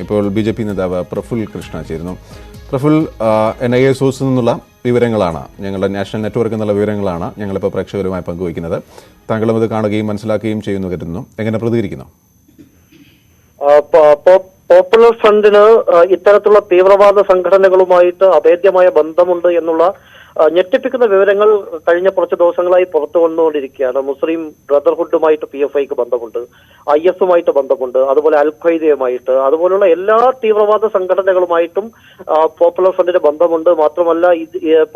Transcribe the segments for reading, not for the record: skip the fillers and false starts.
ഇപ്പോൾ BJP നേതാവ് പ്രഫുൽ കൃഷ്ണ ചേരുന്നു. പ്രഫുൽ, NIA സോഴ്സിൽ നിന്നുള്ള വിവരങ്ങളാണ്, ഞങ്ങളുടെ നാഷണൽ നെറ്റ്വർക്ക് എന്നുള്ള വിവരങ്ങളാണ് ഞങ്ങളിപ്പോൾ പ്രേക്ഷകരുമായി പങ്കുവയ്ക്കുന്നത്. താങ്കളും അത് കാണുകയും മനസ്സിലാക്കുകയും ചെയ്യുന്നു കരുതുന്നു. എങ്ങനെ പ്രതികരിക്കുന്നു? പോപ്പുലർ ഫ്രണ്ടിന് ഇത്തരത്തിലുള്ള തീവ്രവാദ സംഘടനകളുമായിട്ട് അഭേദ്യമായ ബന്ധമുണ്ട് എന്നുള്ള ഞെട്ടിപ്പിക്കുന്ന വിവരങ്ങൾ കഴിഞ്ഞ കുറച്ച് ദിവസങ്ങളായി പുറത്തു വന്നുകൊണ്ടിരിക്കുകയാണ്. മുസ്ലിം ബ്രദർഹുഡുമായിട്ട് PFIക്ക് ബന്ധമുണ്ട്, IS ബന്ധമുണ്ട്, അതുപോലെ അൽ ഖ്വയ്ദയുമായിട്ട്, അതുപോലുള്ള എല്ലാ തീവ്രവാദ സംഘടനകളുമായിട്ടും പോപ്പുലർ ഫ്രണ്ടിന് ബന്ധമുണ്ട്. മാത്രമല്ല,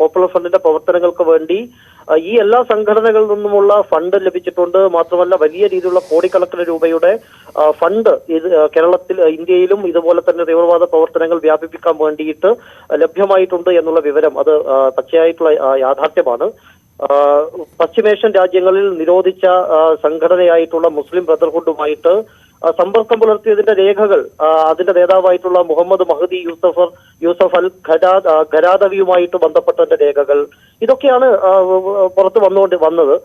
പോപ്പുലർ ഫ്രണ്ടിന്റെ പ്രവർത്തനങ്ങൾക്ക് വേണ്ടി ഈ എല്ലാ സംഘടനകളിൽ നിന്നുമുള്ള ഫണ്ട് ലഭിച്ചിട്ടുണ്ട്. മാത്രമല്ല, വലിയ രീതിയിലുള്ള കോടിക്കണക്കിന് രൂപയുടെ ഫണ്ട് കേരളത്തിൽ, ഇന്ത്യയിലും ഇതുപോലെ തന്നെ തീവ്രവാദ പ്രവർത്തനങ്ങൾ വ്യാപിപ്പിക്കാൻ വേണ്ടിയിട്ട് ലഭ്യമായിട്ടുണ്ട് എന്നുള്ള വിവരം അത് പച്ചയായിട്ടുള്ള യാഥാർത്ഥ്യമാണ്. പശ്ചിമേഷ്യൻ രാജ്യങ്ങളിൽ നിരോധിച്ച സംഘടനയായിട്ടുള്ള മുസ്ലിം ബ്രദർഹുഡുമായിട്ട് സമ്പർക്കം പുലർത്തിയതിന്റെ രേഖകൾ അതിന്റെ നേതാവായിട്ടുള്ള മുഹമ്മദ് മഹദി യൂസഫ് അൽ ഖരാദവിയുമായിട്ട് ബന്ധപ്പെട്ടതിന്റെ രേഖകൾ, ഇതൊക്കെയാണ് പുറത്തു വന്നത്.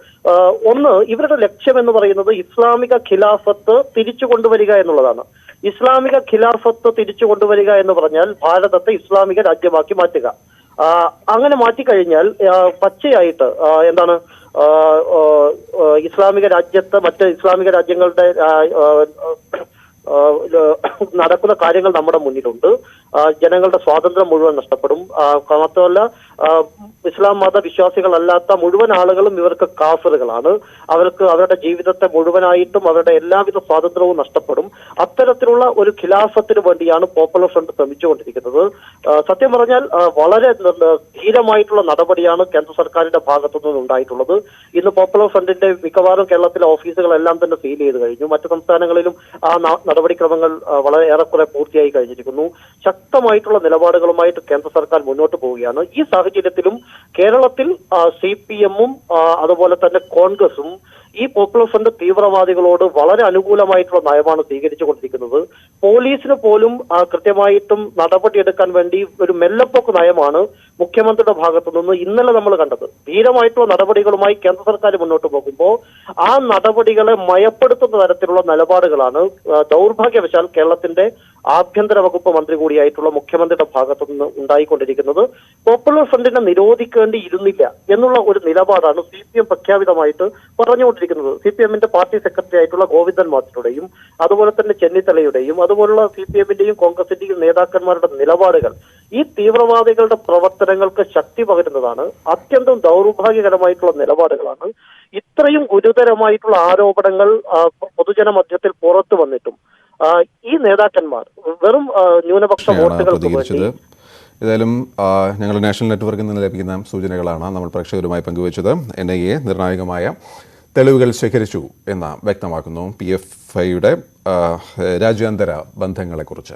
ഒന്ന്, ഇവരുടെ ലക്ഷ്യം എന്ന് പറയുന്നത് ഇസ്ലാമിക ഖിലാഫത്ത് തിരിച്ചു കൊണ്ടുവരിക എന്നുള്ളതാണ്. ഇസ്ലാമിക ഖിലാഫത്ത് തിരിച്ചു കൊണ്ടുവരിക എന്ന് പറഞ്ഞാൽ ഭാരതത്തെ ഇസ്ലാമിക രാജ്യമാക്കി മാറ്റുക. അങ്ങനെ മാറ്റിക്കഴിഞ്ഞാൽ പച്ചയായിട്ട് എന്താണ്, ഇസ്ലാമിക രാജ്യത്ത് മറ്റ് ഇസ്ലാമിക രാജ്യങ്ങളുടെ നടക്കുന്ന കാര്യങ്ങൾ നമ്മുടെ മുന്നിലുണ്ട്. ജനങ്ങളുടെ സ്വാതന്ത്ര്യം മുഴുവൻ നഷ്ടപ്പെടും. മാത്രമല്ല, ഇസ്ലാം മത വിശ്വാസികളല്ലാത്ത മുഴുവൻ ആളുകളും ഇവർക്ക് കാഫിറുകളാണ്. അവർക്ക് അവരുടെ ജീവിതത്തെ മുഴുവനായിട്ടും അവരുടെ എല്ലാവിധ സ്വാതന്ത്ര്യവും നഷ്ടപ്പെടും. അത്തരത്തിലുള്ള ഒരു ഖിലാഫത്തിന് വേണ്ടിയാണ് പോപ്പുലർ ഫ്രണ്ട് ശ്രമിച്ചുകൊണ്ടിരിക്കുന്നത്. സത്യം പറഞ്ഞാൽ വളരെ ധീരമായിട്ടുള്ള നടപടിയാണ് കേന്ദ്ര സർക്കാരിന്റെ ഭാഗത്തു നിന്നുണ്ടായിട്ടുള്ളത്. ഇന്ന് പോപ്പുലർ ഫ്രണ്ടിന്റെ മിക്കവാറും കേരളത്തിലെ ഓഫീസുകളെല്ലാം തന്നെ സീൽ ചെയ്ത് കഴിഞ്ഞു. മറ്റു സംസ്ഥാനങ്ങളിലും ആ നടപടിക്രമങ്ങൾ വളരെ ഏറെക്കുറെ പൂർത്തിയായി കഴിഞ്ഞിരിക്കുന്നു. ശക്തമായിട്ടുള്ള നിലപാടുകളുമായിട്ട് കേന്ദ്ര സർക്കാർ മുന്നോട്ട് പോവുകയാണ്. ഈ സാഹചര്യത്തിലും കേരളത്തിൽ CPM-ഉം അതുപോലെ തന്നെ കോൺഗ്രസും ഈ പോപ്പുലർ ഫ്രണ്ട് തീവ്രവാദികളോട് വളരെ അനുകൂലമായിട്ടുള്ള നയമാണ് സ്വീകരിച്ചുകൊണ്ടിരിക്കുന്നത്. പോലീസിന് പോലും കൃത്യമായിട്ടും നടപടിയെടുക്കാൻ വേണ്ടി ഒരു മെല്ലപ്പോക്ക് നയമാണ് മുഖ്യമന്ത്രിയുടെ ഭാഗത്തു നിന്ന് ഇന്നലെ നമ്മൾ കണ്ടത്. ധീരമായിട്ടുള്ള നടപടികളുമായി കേന്ദ്ര സർക്കാർ മുന്നോട്ട് പോകുമ്പോൾ ആ നടപടികളെ മയപ്പെടുത്തുന്ന തരത്തിലുള്ള നിലപാടുകളാണ് ദൗർഭാഗ്യവശാൽ കേരളത്തിന്റെ ആഭ്യന്തര വകുപ്പ് മന്ത്രി കൂടിയായിട്ടുള്ള മുഖ്യമന്ത്രിയുടെ ഭാഗത്തു നിന്ന് ഉണ്ടായിക്കൊണ്ടിരിക്കുന്നത്. പോപ്പുലർ ഫ്രണ്ടിനെ നിരോധിക്കേണ്ടിയിരുന്നില്ല എന്നുള്ള ഒരു നിലപാടാണ് CPM പ്രഖ്യാപിതമായിട്ട് പറഞ്ഞുകൊണ്ടിരിക്കുന്നത്. CPM-ന്റെ പാർട്ടി സെക്രട്ടറി ആയിട്ടുള്ള ഗോവിന്ദൻ മാസ്റ്ററുടെയും അതുപോലെ തന്നെ ചെന്നിത്തലയുടെയും അതുപോലുള്ള CPM-ന്റെയും കോൺഗ്രസിന്റെയും നേതാക്കന്മാരുടെ നിലപാടുകൾ ഈ തീവ്രവാദികളുടെ പ്രവർത്തനങ്ങൾക്ക് ശക്തി പകരുന്നതാണ്. അത്യന്തം ദൗർഭാഗ്യകരമായിട്ടുള്ള നിലപാടുകളാണ്. ഇത്രയും ഗുരുതരമായിട്ടുള്ള ആരോപണങ്ങൾ പൊതുജന മധ്യത്തിൽ പുറത്തു വന്നിട്ടും ഈ നേതാക്കന്മാർ വെറും ന്യൂനപക്ഷ വോട്ടുകൾക്ക് വേണ്ടി. ഏതായാലും ഞങ്ങളുടെ നാഷണൽ നെറ്റ്വർക്കിൽ നിന്ന് ലഭിക്കുന്ന സൂചനകളാണ് നമ്മൾ പ്രേക്ഷകരുമായി പങ്കുവച്ചത്. NIA നിർണായകമായ തെളിവുകൾ ശേഖരിച്ചു എന്ന് വ്യക്തമാക്കുന്നു PFIയുടെ രാജ്യാന്തര ബന്ധങ്ങളെക്കുറിച്ച്.